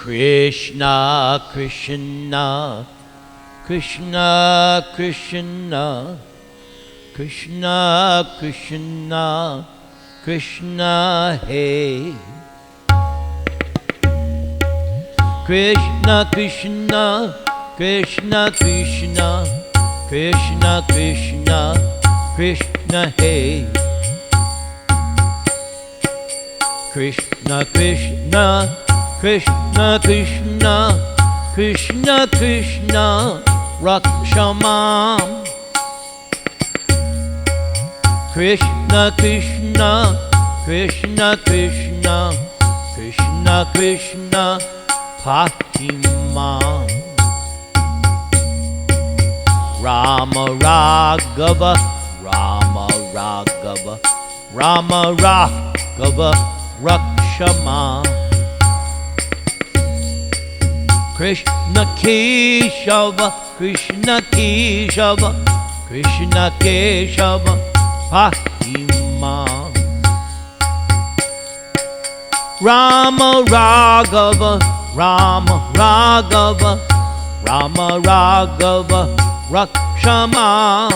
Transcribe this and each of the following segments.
Krishna, Krishna, Krishna, Krishna, Krishna, Krishna, Krishna, hey. Krishna, Krishna, Krishna, Krishna, Krishna, Krishna, Krishna, hey. Krishna, Krishna, Krishna, Krishna, Krishna, Krishna, Rakshamam. Krishna, Krishna, Krishna, Krishna, Krishna, Krishna, Patimam. Rama Raghava, Rama Raghava, Rama Raghava, Rakshamam. Krishna Keshava, Krishna Keshava, Krishna Keshava, Patimam. Rama Raghava, Rama Raghava, Rama Raghava, Rakshamam.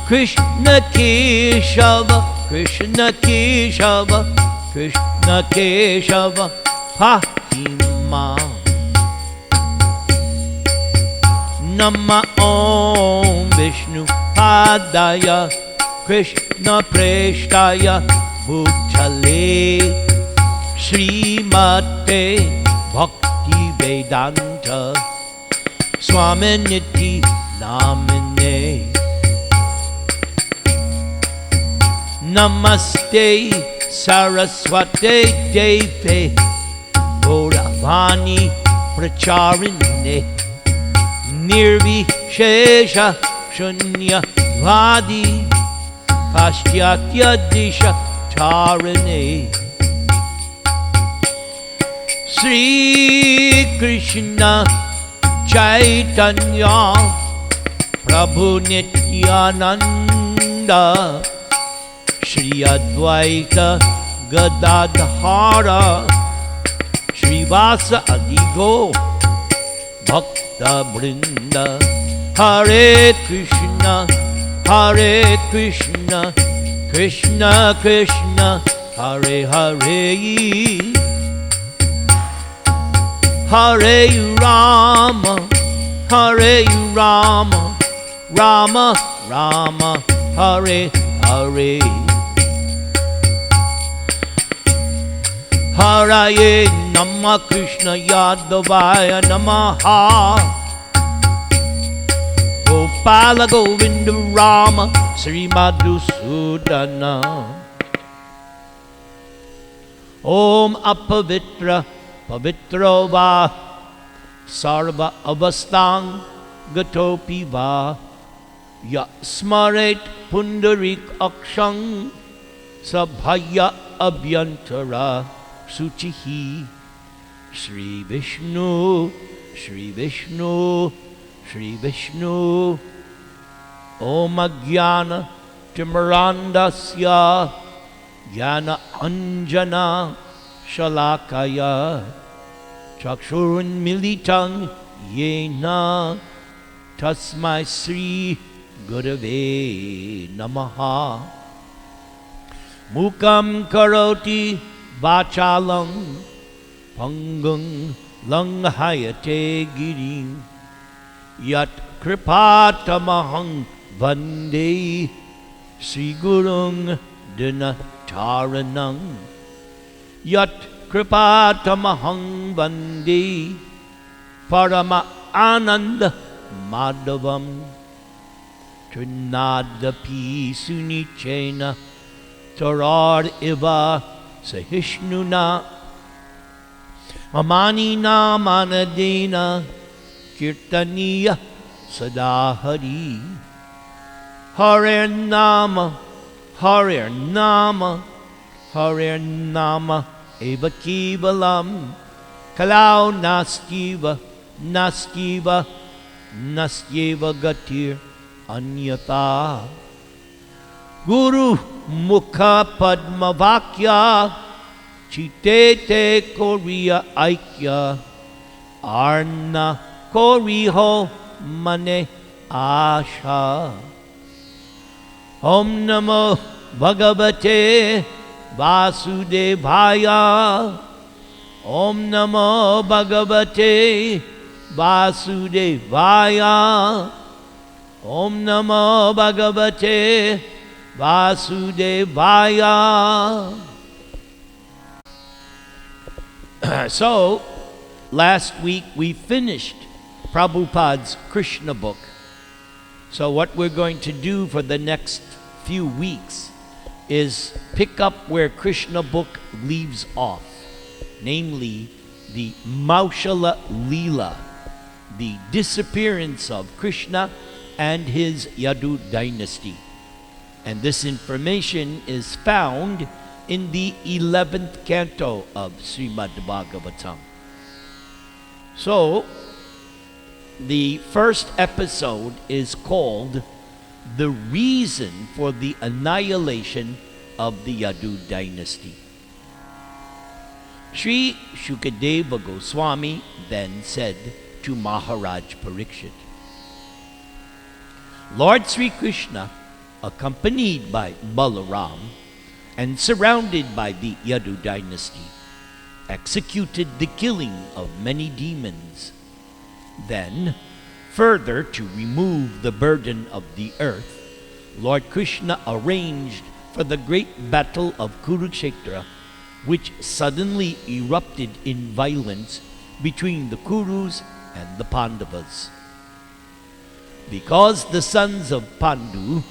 Krishna Keshava, Krishna Keshava, Krishna Keshava, Patimam. Nama Om Vishnu Padaya, Krishna Preshtaya Bhutale, Srimate Bhakti Vedanta Swaminiti Namine. Namaste Saraswate Deve Gauravani Pracharine Nirvishesha Shunya Vadi Paschatya Disha Tarane. Sri Krishna Chaitanya Prabhu Nityananda Shri Advaita Gadadhara Srivasa Adigo Bhakta Brinda. Hare Krishna, Hare Krishna, Krishna Krishna, Hare Hare, Hare Rama, Hare Rama, Rama Rama, Hare Hare. Haraye Namah Krishna Yadavaya Namaha. Gopala Govinda Rama Sri Madhusudana. Om Apavitra Pavitro Va Sarva Avastang Gatopi Va Ya Smaret Pundarik Akshang Sabhaya Abhyantara Suchihi. Shri Vishnu, Shri Vishnu, Shri Vishnu. Om Ajnana Timirandasya Jnana Anjana Shalakaya Chakshurun Militang Yena Tasmai Sri Gurave Namaha. Mukam Karoti Vachalam Pangung Langhayate Girim Yat Kripatamahang Vande Sri Gurung Dinataranang. Yat Kripatamahang Vande Parama Ananda Madhavam Trinadapi Sunichena Tarar Iva Sahishnuna Amanina Manadena Kirtaniya Sadahari. Hare Nama, Hare Nama, Hare Nama Eva Kivalam Kalau Nastiva, Nastiva, Nastyeva Gatir Anyata. Guru Mukha Padma Vakya chitete Korea Aikya Arna Koriho Mane Asha. Om Namo Bhagavate Vasudevaya. Om Namo Bhagavate Vasudevaya. Om Namo Bhagavate Vasudevaya. So, last week we finished Prabhupada's Krishna book. So what we're going to do for the next few weeks is pick up where Krishna book leaves off, namely the Maushala Leela, the disappearance of Krishna and his Yadu dynasty. And this information is found in the 11th canto of Srimad Bhagavatam. So, the first episode is called The Reason for the Annihilation of the Yadu Dynasty. Sri Shukadeva Goswami then said to Maharaj Parikshit, Lord Sri Krishna, accompanied by Balaram and surrounded by the Yadu dynasty, executed the killing of many demons. Then, further to remove the burden of the earth, Lord Krishna arranged for the great battle of Kurukshetra, which suddenly erupted in violence between the Kurus and the Pandavas. Because the sons of Pandu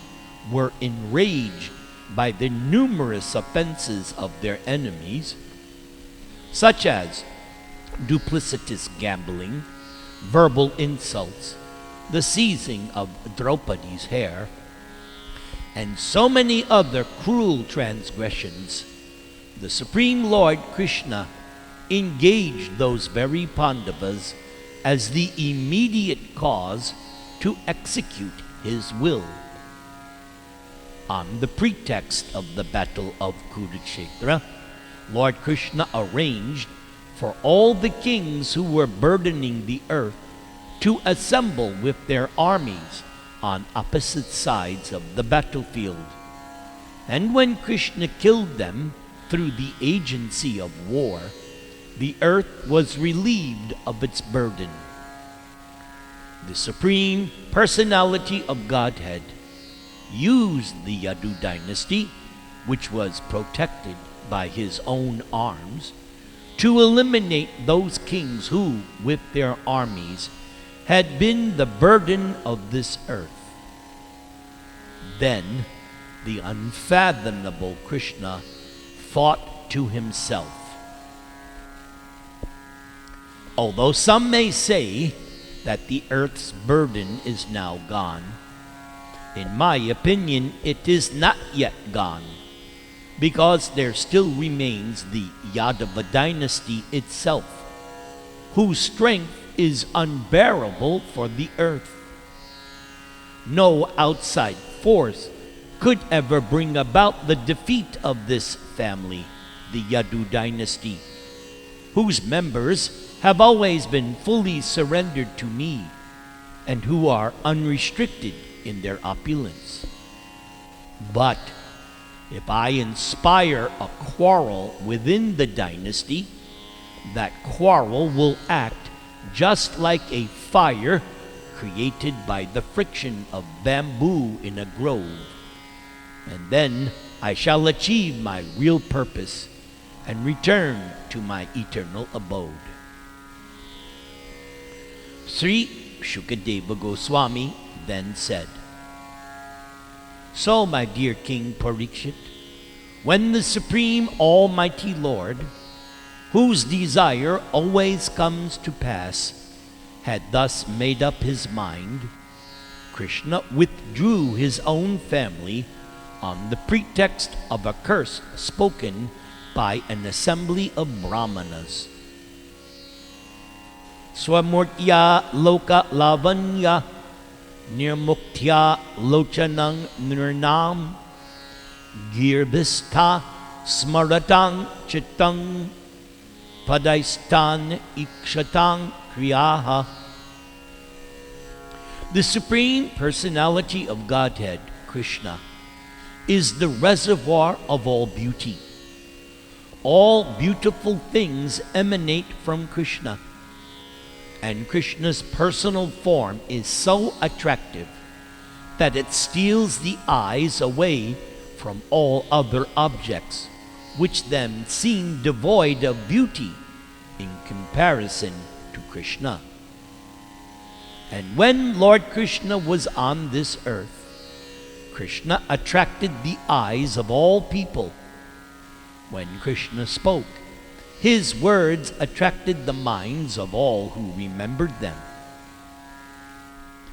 were enraged by the numerous offenses of their enemies, such as duplicitous gambling, verbal insults, the seizing of Draupadi's hair, and so many other cruel transgressions, the Supreme Lord Krishna engaged those very Pandavas as the immediate cause to execute his will. On the pretext of the battle of Kurukshetra, Lord Krishna arranged for all the kings who were burdening the earth to assemble with their armies on opposite sides of the battlefield. And when Krishna killed them through the agency of war, the earth was relieved of its burden. The Supreme Personality of Godhead used the Yadu dynasty, which was protected by his own arms, to eliminate those kings who, with their armies, had been the burden of this earth. Then the unfathomable Krishna thought to himself, although some may say that the earth's burden is now gone, in my opinion it is not yet gone, because there still remains the Yadava dynasty itself, whose strength is unbearable for the earth. No outside force could ever bring about the defeat of this family, the Yadu dynasty, whose members have always been fully surrendered to me and who are unrestricted in their opulence. But if I inspire a quarrel within the dynasty, that quarrel will act just like a fire created by the friction of bamboo in a grove. And then I shall achieve my real purpose and return to my eternal abode. Sri Shukadeva Goswami then said, So, my dear King Parikshit, when the Supreme Almighty Lord, whose desire always comes to pass, had thus made up his mind, Krishna withdrew his own family on the pretext of a curse spoken by an assembly of Brahmanas. StMoritz loka lavanya nirmuktya lochanang nirnam girbhistha smaratang chittang padaistan ikshatang kriyaha. The Supreme Personality of Godhead, Krishna, is the reservoir of all beauty. All beautiful things emanate from Krishna, and Krishna's personal form is so attractive that it steals the eyes away from all other objects, which then seem devoid of beauty in comparison to Krishna. And when Lord Krishna was on this earth, Krishna attracted the eyes of all people. When Krishna spoke, his words attracted the minds of all who remembered them.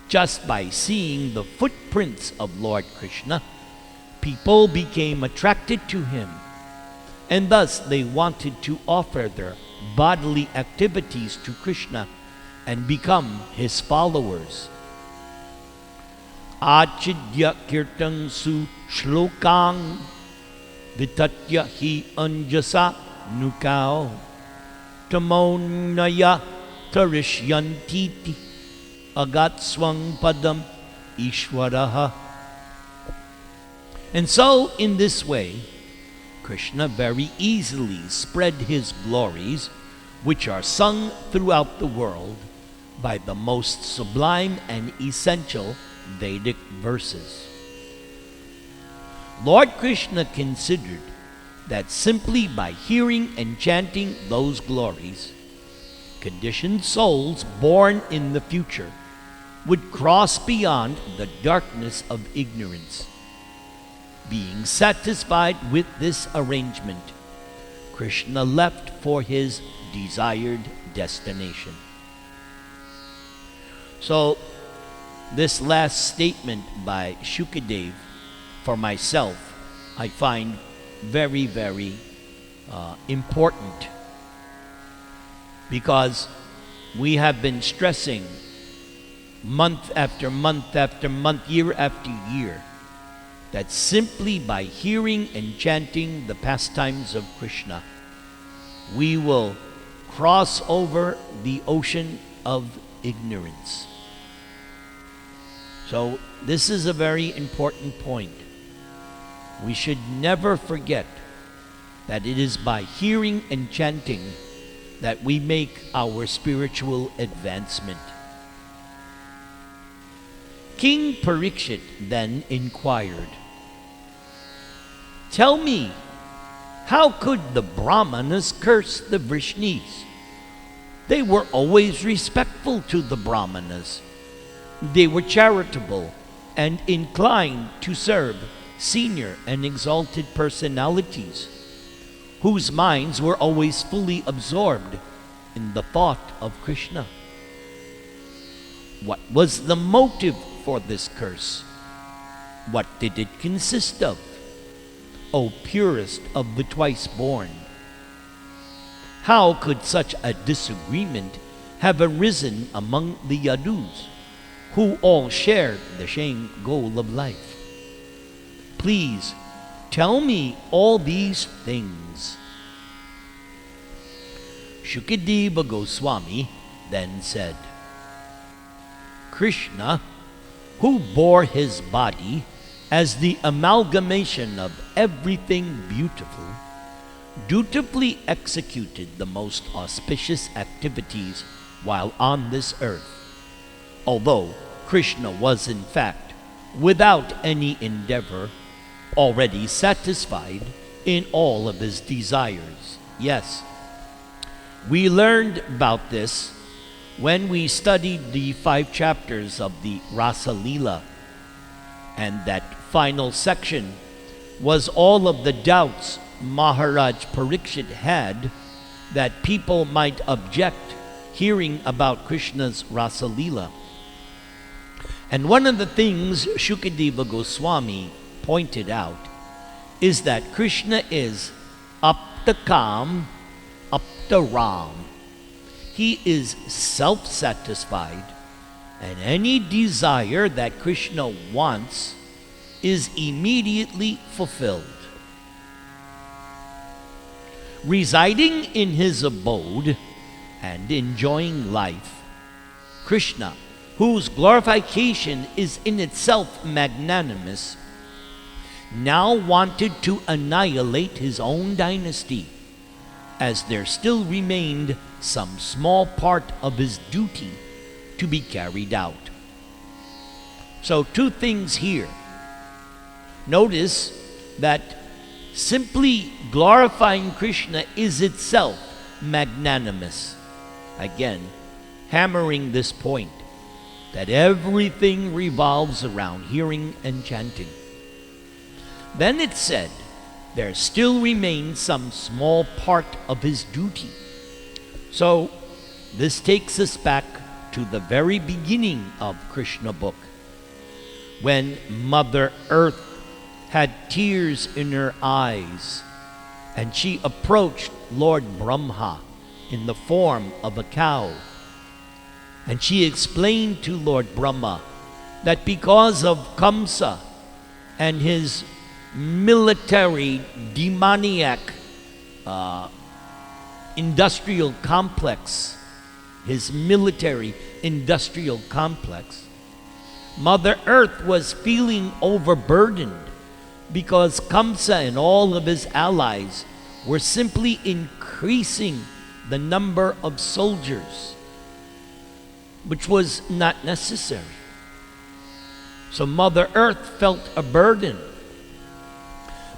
Just by seeing the footprints of Lord Krishna, people became attracted to him, and thus they wanted to offer their bodily activities to Krishna and become his followers. Achidya kirtan su shlokang vitatya hi anjasa nukao tamonaya tarishyantiti agatswang padam ishwaraha. And so, in this way, Krishna very easily spread his glories, which are sung throughout the world by the most sublime and essential Vedic verses. Lord Krishna considered that simply by hearing and chanting those glories, conditioned souls born in the future would cross beyond the darkness of ignorance. Being satisfied with this arrangement, Krishna left for his desired destination. So, this last statement by Shukadev, for myself, I find very, very important, because we have been stressing month after month after month, year after year, that simply by hearing and chanting the pastimes of Krishna, we will cross over the ocean of ignorance. So this is a very important point. We should never forget that it is by hearing and chanting that we make our spiritual advancement. King Parikshit then inquired, "Tell me, how could the Brahmanas curse the Vrishnis? They were always respectful to the Brahmanas. They were charitable and inclined to serve senior and exalted personalities, whose minds were always fully absorbed in the thought of Krishna. What was the motive for this curse? What did it consist of, O purest of the twice-born? How could such a disagreement have arisen among the Yadus, who all shared the same goal of life? Please tell me all these things." Shukadeva Goswami then said, "Krishna, who bore his body as the amalgamation of everything beautiful, dutifully executed the most auspicious activities while on this earth, although Krishna was in fact, without any endeavor, already satisfied in all of his desires." Yes, we learned about this when we studied the 5 chapters of the Rasa Leela, and that final section was all of the doubts Maharaj Parikshit had that people might object hearing about Krishna's Rasa Leela. And one of the things Shukadeva Goswami pointed out is that Krishna is Aptakam, Aptaram. He is self-satisfied, and any desire that Krishna wants is immediately fulfilled. residing in his abode and enjoying life, Krishna, whose glorification is in itself magnanimous, now wanted to annihilate his own dynasty, as there still remained some small part of his duty to be carried out. So, two things here. Notice that simply glorifying Krishna is itself magnanimous. Again, hammering this point that everything revolves around hearing and chanting. Then it said, there still remains some small part of his duty. So, this takes us back to the very beginning of Krishna book, when Mother Earth had tears in her eyes, and she approached Lord Brahma in the form of a cow. And she explained to Lord Brahma that because of Kamsa and his military demoniac industrial complex, Mother Earth was feeling overburdened because Kamsa and all of his allies were simply increasing the number of soldiers, which was not necessary. So Mother Earth felt a burden.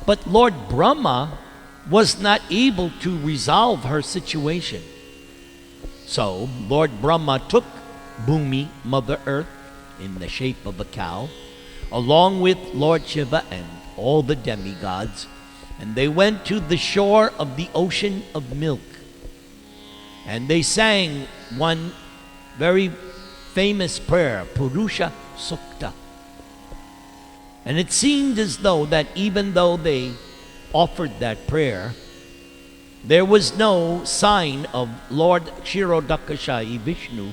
But Lord Brahma was not able to resolve her situation. So Lord Brahma took Bhumi, Mother Earth, in the shape of a cow, along with Lord Shiva and all the demigods, and they went to the shore of the ocean of milk. And they sang one very famous prayer, Purusha Sukta. And it seemed as though that even though they offered that prayer, there was no sign of Lord Kshirodakashayi Vishnu,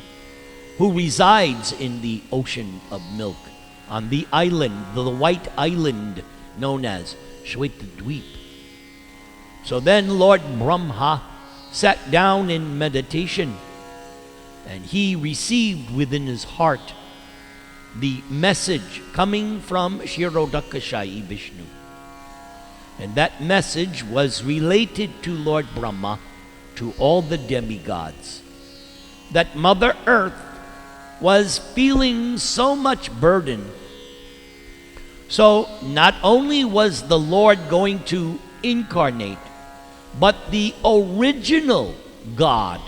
who resides in the ocean of milk, on the island, the white island known as Shwetadweep. So then Lord Brahma sat down in meditation, and he received within his heart the message coming from Kshirodakashayi Vishnu. And that message was related to Lord Brahma, to all the demigods, that Mother Earth was feeling so much burden. So not only was the Lord going to incarnate, but the original God,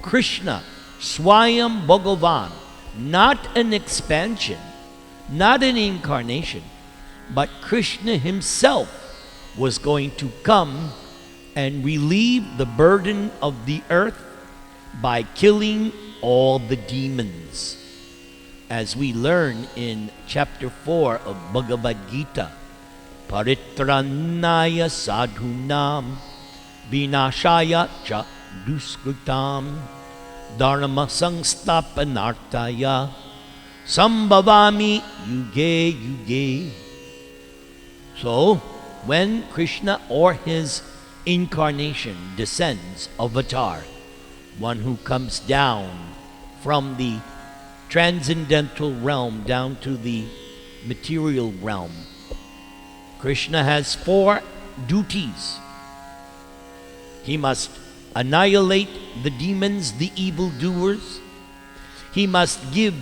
Krishna, Swayam Bhagavan, not an expansion, not an incarnation, but Krishna himself was going to come and relieve the burden of the earth by killing all the demons. As we learn in chapter 4 of Bhagavad Gita, Paritranaya sadhunam vinashaya cha duskritam dharma sangstapanartaya sambhavami yuge yuge. So, when Krishna or his incarnation descends, avatar, one who comes down from the transcendental realm down to the material realm, Krishna has 4 duties. He must annihilate the demons, the evildoers. He must give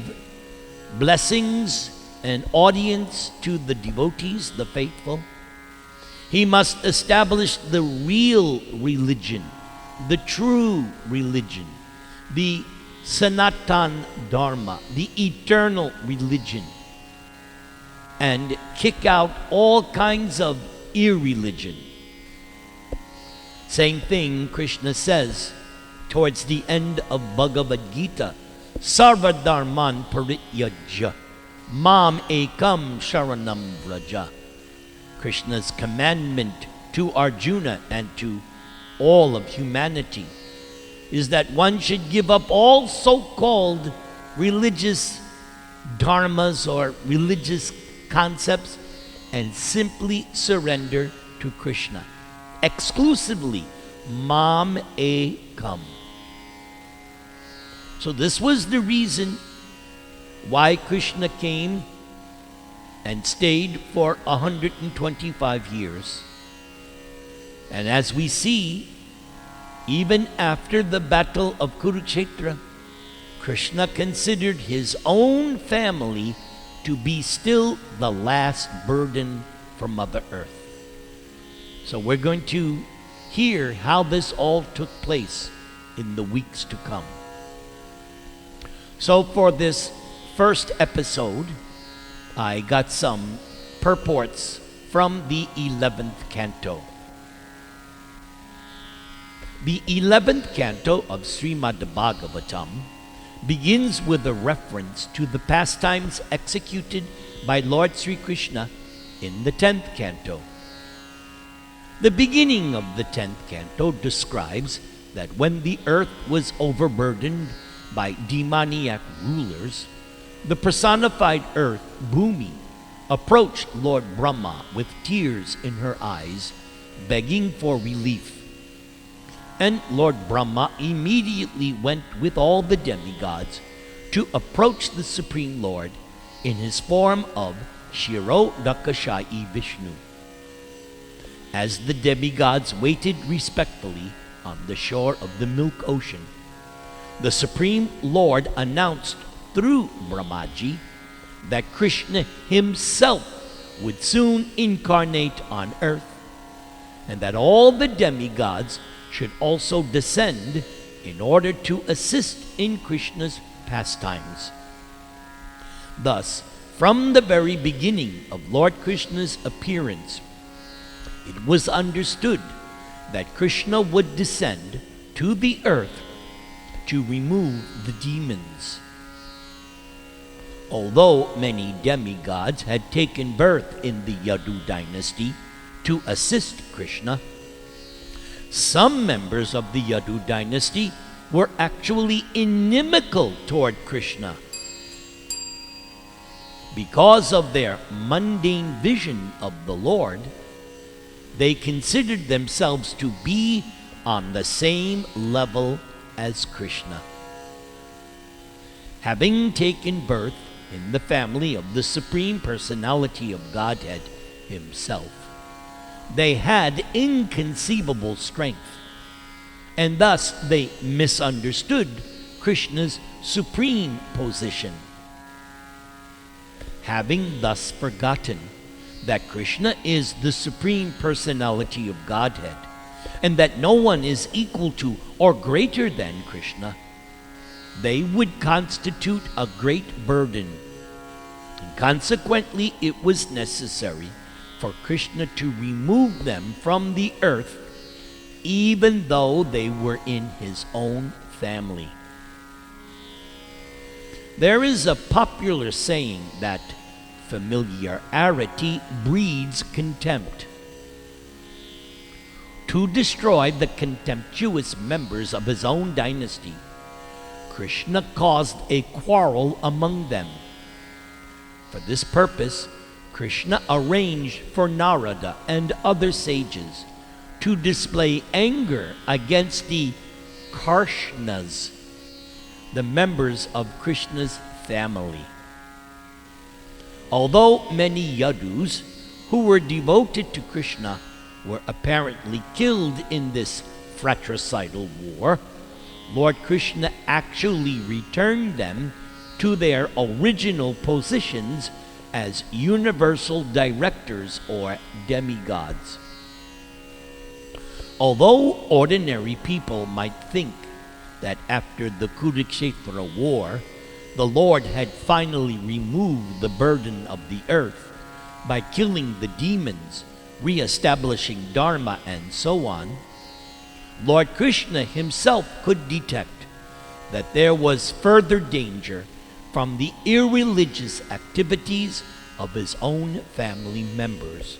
blessings and audience to the devotees, the faithful. He must establish the real religion, the true religion, the Sanatan Dharma, the eternal religion, and kick out all kinds of irreligion. Same thing Krishna says towards the end of Bhagavad Gita, Sarva Dharman Parityajya Mam Ekam Sharanam Vraja. Krishna's commandment to Arjuna and to all of humanity is that one should give up all so-called religious dharmas or religious concepts and simply surrender to Krishna, exclusively Mam Ekam. So this was the reason why Krishna came and stayed for 125 years. And as we see, even after the battle of Kurukshetra, Krishna considered his own family to be still the last burden for Mother Earth. So we're going to hear how this all took place in the weeks to come. So for this first episode, I got some purports from the 11th canto. The 11th canto of Srimad Bhagavatam begins with a reference to the pastimes executed by Lord Sri Krishna in the 10th canto. The beginning of the 10th canto describes that when the earth was overburdened by demoniac rulers, the personified earth, Bhumi, approached Lord Brahma with tears in her eyes, begging for relief. And Lord Brahma immediately went with all the demigods to approach the Supreme Lord in his form of Kshirodakashayi Vishnu. As the demigods waited respectfully on the shore of the Milk Ocean, the Supreme Lord announced through Brahmaji that Krishna himself would soon incarnate on earth, and that all the demigods should also descend in order to assist in Krishna's pastimes. Thus, from the very beginning of Lord Krishna's appearance, it was understood that Krishna would descend to the earth to remove the demons. Although many demigods had taken birth in the Yadu dynasty to assist Krishna, some members of the Yadu dynasty were actually inimical toward Krishna. Because of their mundane vision of the Lord, they considered themselves to be on the same level as Krishna. Having taken birth in the family of the Supreme Personality of Godhead himself, they had inconceivable strength, and thus they misunderstood Krishna's supreme position. Having thus forgotten that Krishna is the Supreme Personality of Godhead, and that no one is equal to or greater than Krishna, they would constitute a great burden. And consequently, it was necessary for Krishna to remove them from the earth, even though they were in his own family. There is a popular saying that familiarity breeds contempt. To destroy the contemptuous members of his own dynasty, Krishna caused a quarrel among them. For this purpose, Krishna arranged for Narada and other sages to display anger against the Karshnas, the members of Krishna's family. Although many Yadus who were devoted to Krishna were apparently killed in this fratricidal war, Lord Krishna actually returned them to their original positions as universal directors or demigods. Although ordinary people might think that after the Kurukshetra war, the Lord had finally removed the burden of the earth by killing the demons, re-establishing Dharma, and so on, Lord Krishna himself could detect that there was further danger from the irreligious activities of his own family members,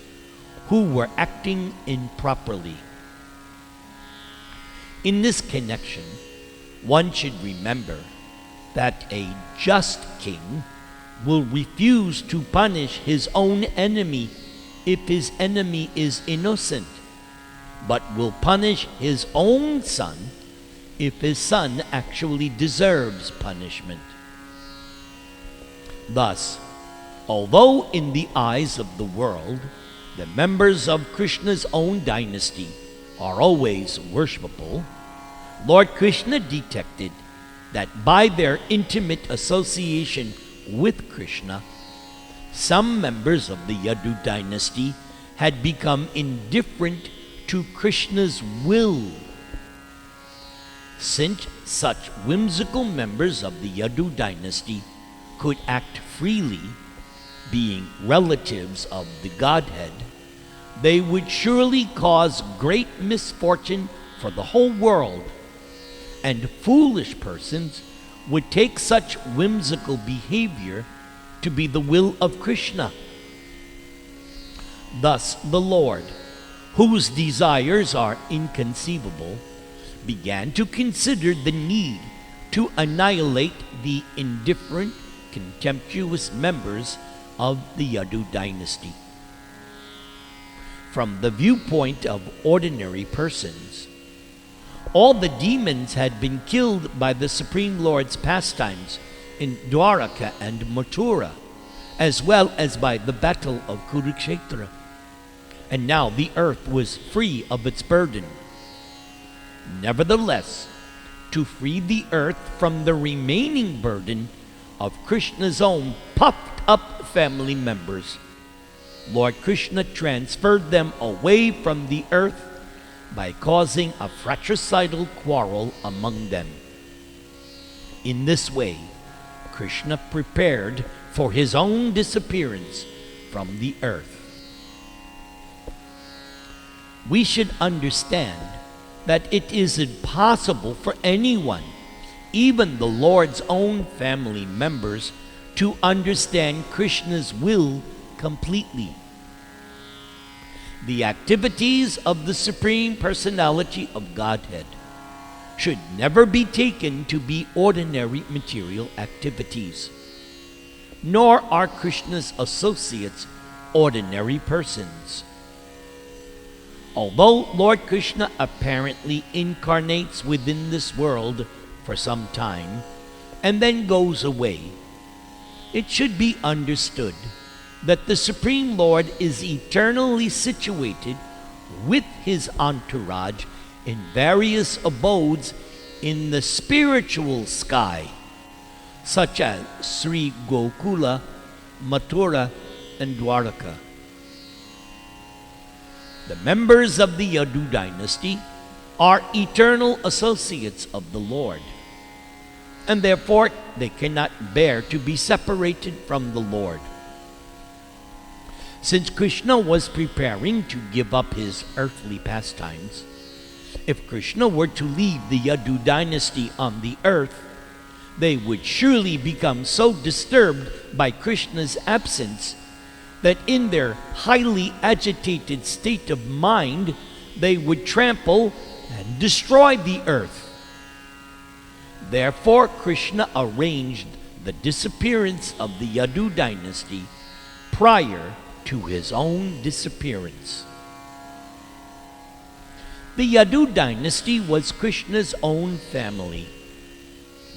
who were acting improperly. In this connection, one should remember that a just king will refuse to punish his own enemy if his enemy is innocent, but will punish his own son if his son actually deserves punishment. Thus, although in the eyes of the world, the members of Krishna's own dynasty are always worshipable, Lord Krishna detected that by their intimate association with Krishna, some members of the Yadu dynasty had become indifferent to Krishna's will. Since such whimsical members of the Yadu dynasty could act freely, being relatives of the Godhead, they would surely cause great misfortune for the whole world, and foolish persons would take such whimsical behavior to be the will of Krishna. Thus the Lord, whose desires are inconceivable, began to consider the need to annihilate the indifferent, contemptuous members of the Yadu dynasty. From the viewpoint of ordinary persons, all the demons had been killed by the Supreme Lord's pastimes in Dwaraka and Mathura, as well as by the battle of Kurukshetra. And now the earth was free of its burden. Nevertheless, to free the earth from the remaining burden of Krishna's own puffed up family members, Lord Krishna transferred them away from the earth by causing a fratricidal quarrel among them. In this way, Krishna prepared for his own disappearance from the earth. We should understand that it is impossible for anyone, even the Lord's own family members, to understand Krishna's will completely. The activities of the Supreme Personality of Godhead should never be taken to be ordinary material activities, nor are Krishna's associates ordinary persons. Although Lord Krishna apparently incarnates within this world for some time and then goes away, it should be understood that the Supreme Lord is eternally situated with his entourage in various abodes in the spiritual sky, such as Sri Gokula, Mathura, and Dwaraka. The members of the Yadu dynasty are eternal associates of the Lord, and therefore they cannot bear to be separated from the Lord. Since Krishna was preparing to give up his earthly pastimes, if Krishna were to leave the Yadu dynasty on the earth, they would surely become so disturbed by Krishna's absence that in their highly agitated state of mind, they would trample and destroy the earth. Therefore, Krishna arranged the disappearance of the Yadu dynasty prior to his own disappearance. The Yadu dynasty was Krishna's own family.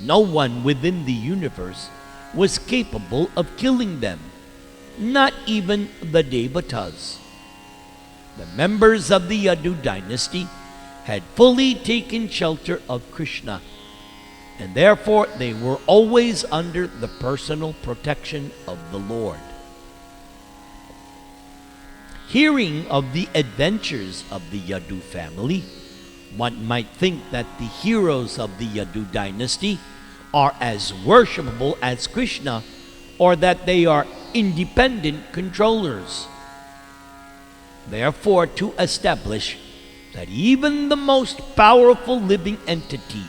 No one within the universe was capable of killing them, not even the Devatas. The members of the Yadu dynasty had fully taken shelter of Krishna, and therefore they were always under the personal protection of the Lord. Hearing of the adventures of the Yadu family, one might think that the heroes of the Yadu dynasty are as worshipable as Krishna, or that they are independent controllers. Therefore, to establish that even the most powerful living entity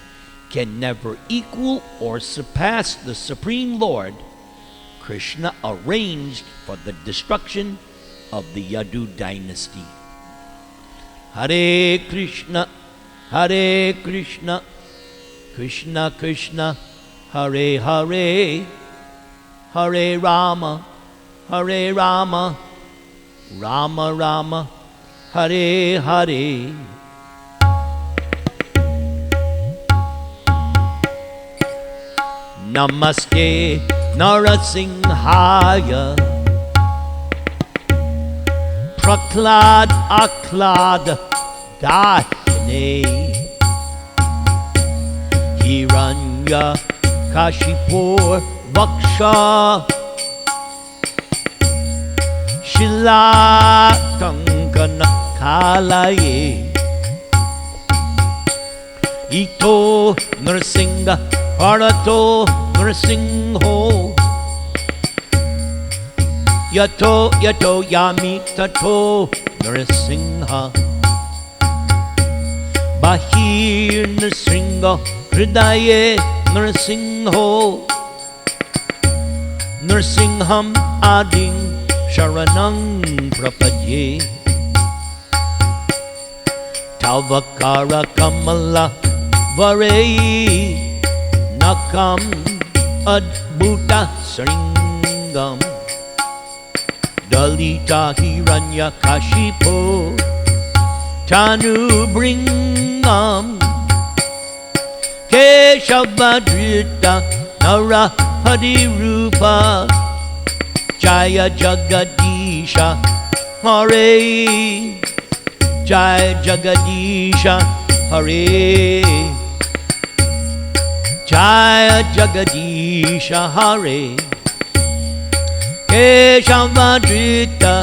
can never equal or surpass the Supreme Lord, Krishna arranged for the destruction of the Yadu dynasty. Hare Krishna, Krishna Krishna, Hare Hare, Hare Rama, Rama Rama, Hare Hare. Namaste Narasimhaya. Prahlad Aklad Dashine. Hiranya Kashipur Vaksha. Shilatankana Kalaye. Ito Narsingha Parato Narsingho. Yato Yato Yami Tato Narsingha. Bahir Narsingha Hridaye Narsingho. Narsingham Ading Sharanang Prapadye. Tavakara Kamala Varei. Nakam Adbhuta Sringam. Dalita Hiranya Kashipo. Tanu Bringam. Keshavadrita Nara Hadirupa. Jaya Jagadisha Hare. Jaya Jagadisha Hare. Jaya Jagadisha Hare. Keshavadrita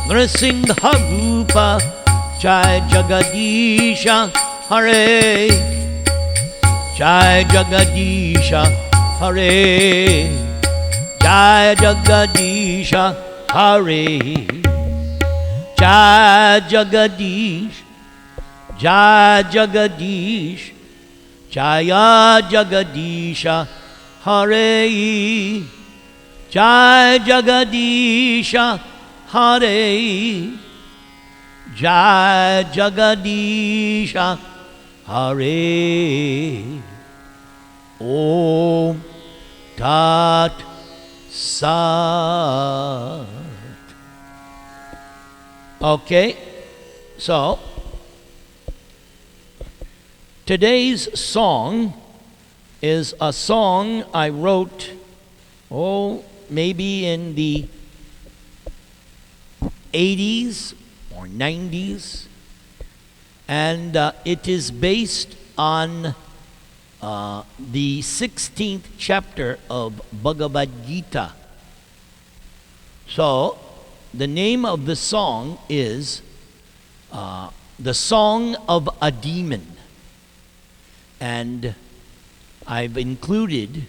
Nrsimha Rupa. Jaya Jagadisha Hare. Jaya Jagadisha Hare. Jaya Jagadisha Hare. Jaya Jagadish. Jaya Jagadish. Jaya Jagadisha Hare. Jaya Jagadisha Hare. Jaya Jagadisha Hare. Om Tat Sat. Okay, so today's song is a song I wrote, maybe in the 80s or 90s, and it is based on the 16th chapter of Bhagavad Gita. So, the name of the song is The Song of a Demon. And I've included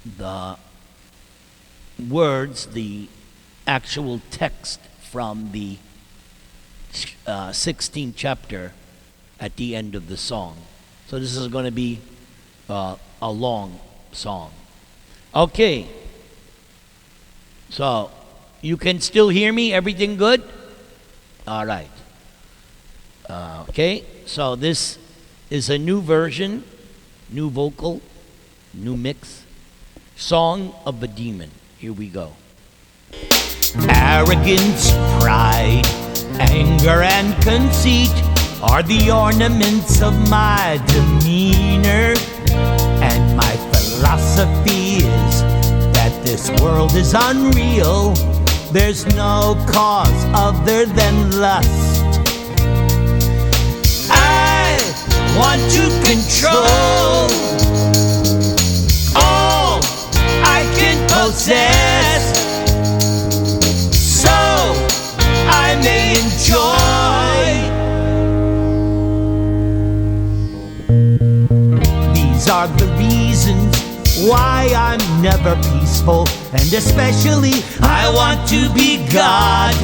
the words, the actual text from the 16th chapter at the end of the song. So this is going to be a long song. Okay. So, you can still hear me? Everything good? All right. Okay. So this is a new version, new vocal, new mix. Song of a Demon. Here we go. Arrogance, pride, anger, and conceit are the ornaments of my demeanor. And my philosophy is that this world is unreal. There's no cause other than lust. I want to control all I can possess, so I may enjoy. These are the reasons why I'm never peaceful, and especially I want to be God.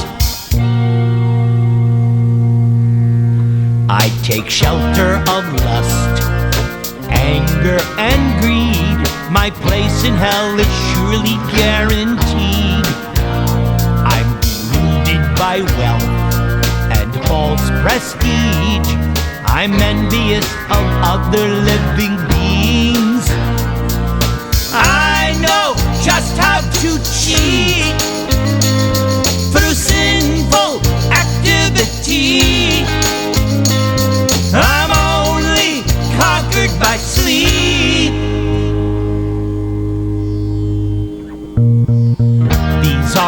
I take shelter of lust, anger, and greed. My place in hell is surely guaranteed. I'm deluded by wealth and false prestige. I'm envious of other living beings. I know just how to cheat through sinful activities.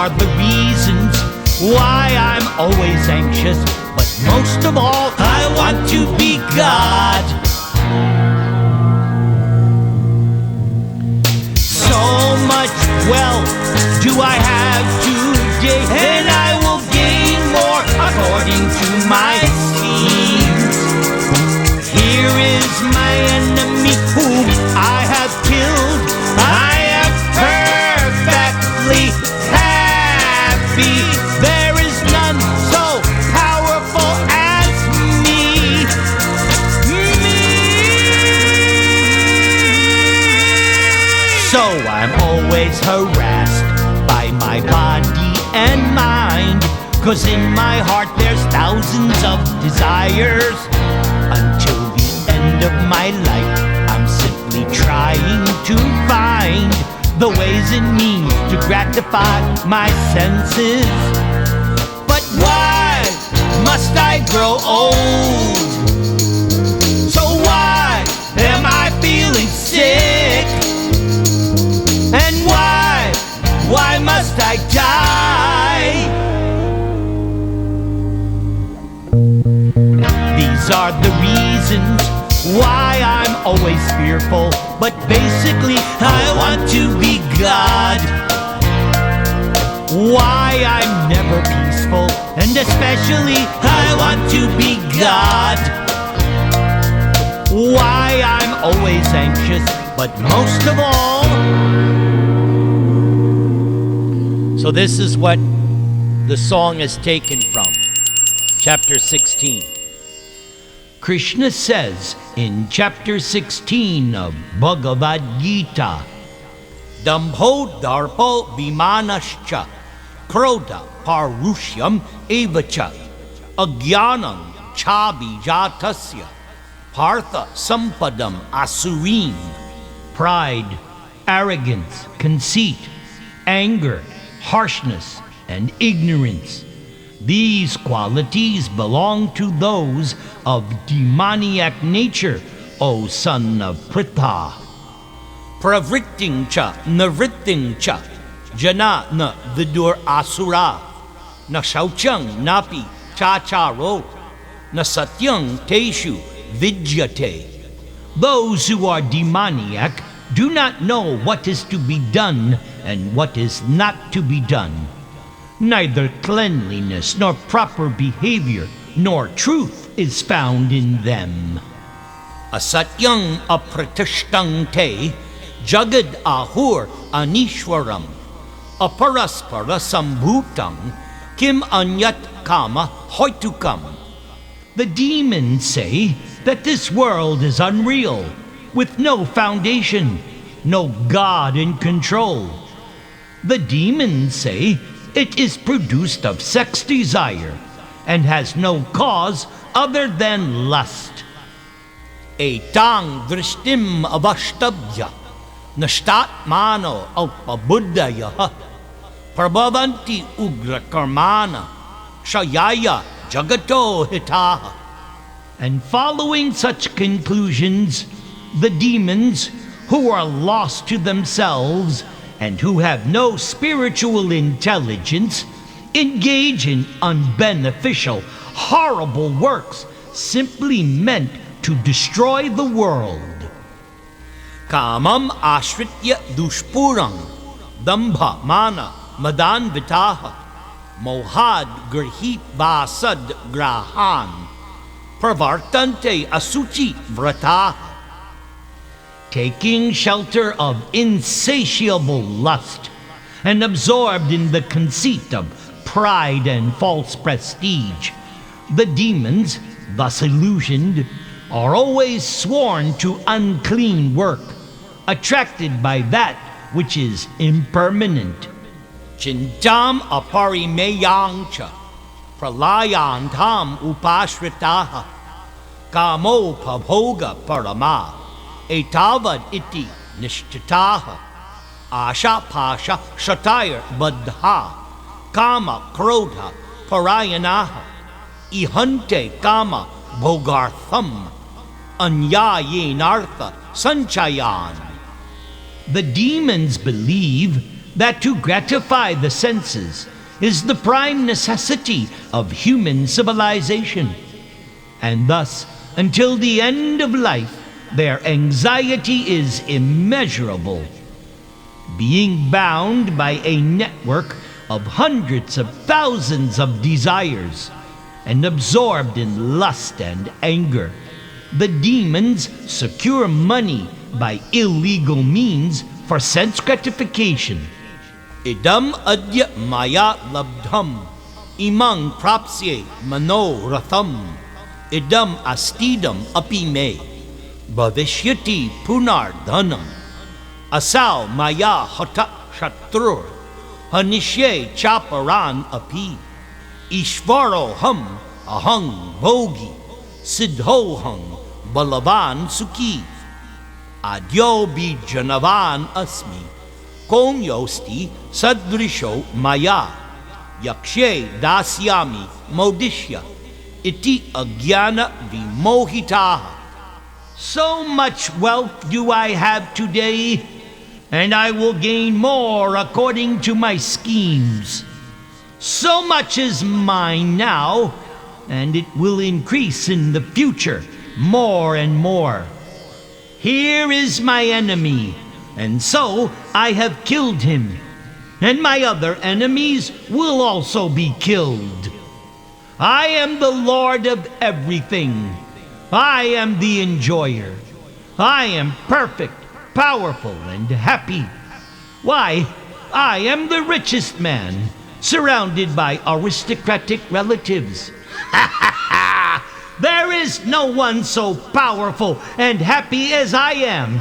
are the reasons why I'm always anxious, but most of all, I want to be God. So much wealth do I have today, and I will gain more according to my schemes. Here is my enemy whom I have killed. I am perfectly happy. There is none so powerful as me. So I'm always harassed by my body and mind, 'cause in my heart there's thousands of desires. Until the end of my life, I'm simply trying to find the ways and means to gratify my senses. But why must I grow old? So why am I feeling sick? And why must I die? These are the reasons why I'm always fearful, but basically I want to be God. Why I'm never peaceful, and especially I want to be God. Why I'm always anxious, but most of all. So this is what the song is taken from, chapter 16. Krishna says in chapter 16 of Bhagavad Gita, Dambho darpo vimanascha krodha parushyam evacha agyanam chabijatasya partha sampadam asurim. Pride, arrogance, conceit, anger, harshness, and ignorance. These qualities belong to those of demoniac nature, O son of Pritha. Pravritting cha, navritting cha, jana na vidur asura, na shauchang napi chacharo, na satyang teshu vidyate. Those who are demoniac do not know what is to be done and what is not to be done. Neither cleanliness nor proper behavior nor truth is found in them. Asatyang apratishtang te jagad ahur anishwaram aparaspara sambhutang kim anyat kama hoitukam. The demons say that this world is unreal, with no foundation, no God in control. The demons say it is produced of sex desire and has no cause other than lust. Etang drishtim avashtabhya nashtat mano alpabuddhaya prabhavanti ugra karmana shayaya jagato hitaha. And following such conclusions, the demons, who are lost to themselves and who have no spiritual intelligence, engage in unbeneficial, horrible works simply meant to destroy the world. Kamam ashritya dushpurang dambha mana madan vitaha mohad grhit vasad grahan pravartante asuchi vrataha. Taking shelter of insatiable lust and absorbed in the conceit of pride and false prestige, the demons, thus illusioned, are always sworn to unclean work, attracted by that which is impermanent. Chintam aparimeyangcha pralayantam upashritaha kamo pabhoga parama etavad iti nishtitaha asha pasha shatayar badha kama krodha parayanaha ihante kama bhogartham anyayenartha sanchayan. The demons believe that to gratify the senses is the prime necessity of human civilization. And thus, until the end of life, their anxiety is immeasurable. Being bound by a network of hundreds of thousands of desires, and absorbed in lust and anger, the demons secure money by illegal means for sense gratification. Idam adya maya labdham imang prapsye manoratham idam astidam api me bhavishyati punardhanam asau maya hata shatrur hanishye chaparan api ishvaroham ahang bhogi siddhoham balavan sukhi adyo bijanavan asmi Konyosti sadrisho maya yakshe dasyami modishya iti agyana vimohitaha. So much wealth do I have today, and I will gain more according to my schemes. So much is mine now, and it will increase in the future more and more. Here is my enemy, and so I have killed him, and my other enemies will also be killed. I am the Lord of everything. I am the enjoyer. I am perfect, powerful, and happy. Why, I am the richest man, surrounded by aristocratic relatives. There is no one so powerful and happy as I am.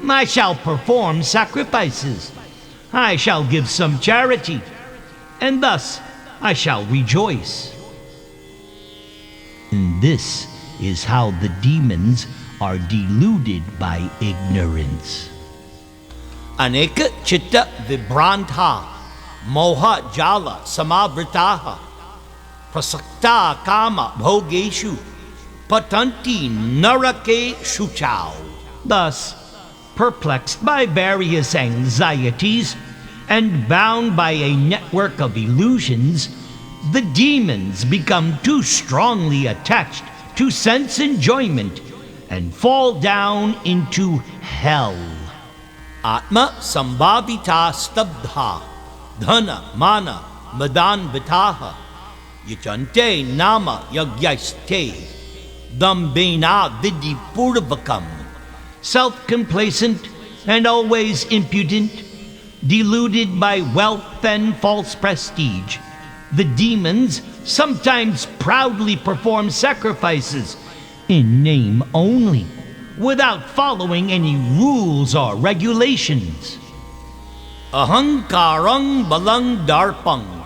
I shall perform sacrifices. I shall give some charity, and thus I shall rejoice. And this is how the demons are deluded by ignorance. Aneka chitta vibrantha moha jala samavritaha prasakta kama bhogeshu patanti narake shuchau. Thus, perplexed by various anxieties and bound by a network of illusions, the demons become too strongly attached to sense enjoyment and fall down into hell. Atma sambhavita stabdha dhana mana madan vitaha yachante nama yagyaste dambena vidhi purvakam. Self-complacent and always impudent, deluded by wealth and false prestige, the demons sometimes proudly perform sacrifices in name only, without following any rules or regulations. Ahankarang balang darpang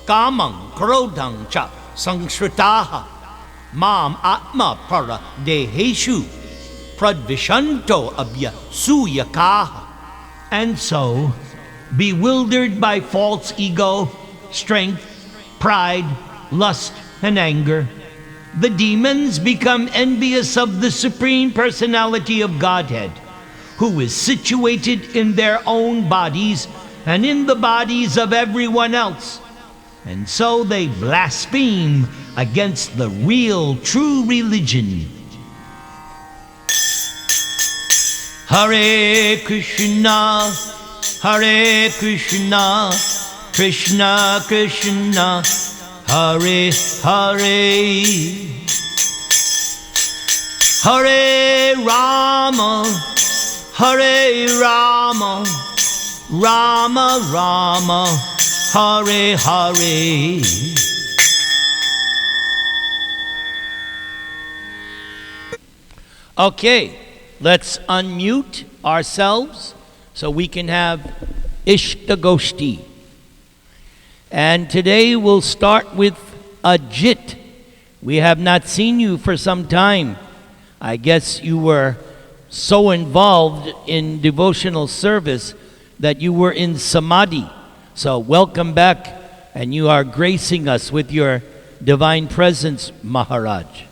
kamang krodang cha sangshritaha mam atma para deheshu pradvishanto abya suyakaha. And so, bewildered by false ego, strength, pride, lust, and anger, the demons become envious of the Supreme Personality of Godhead, who is situated in their own bodies and in the bodies of everyone else. And so they blaspheme against the real, true religion. Hare Krishna, Hare Krishna, Krishna Krishna, Hare Hare, Hare Rama, Hare Rama, Rama Rama, Hare Hare. Okay, let's unmute ourselves so we can have Ishtagoshti. And today we'll start with Ajit. We have not seen you for some time. I guess you were so involved in devotional service that you were in Samadhi. So welcome back, and you are gracing us with your divine presence, Maharaj.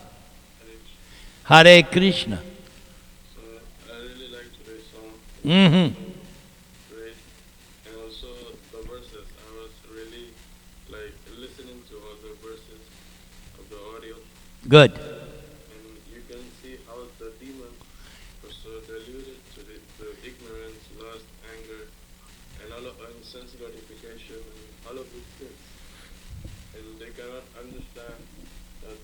Hare Krishna. So I really like today's song. Mm-hmm. Great. listening to other verses of the audio, Good. and you can see how the demons were so deluded to ignorance, lust, anger, and all of sense gratification, and all of these things. And they cannot understand that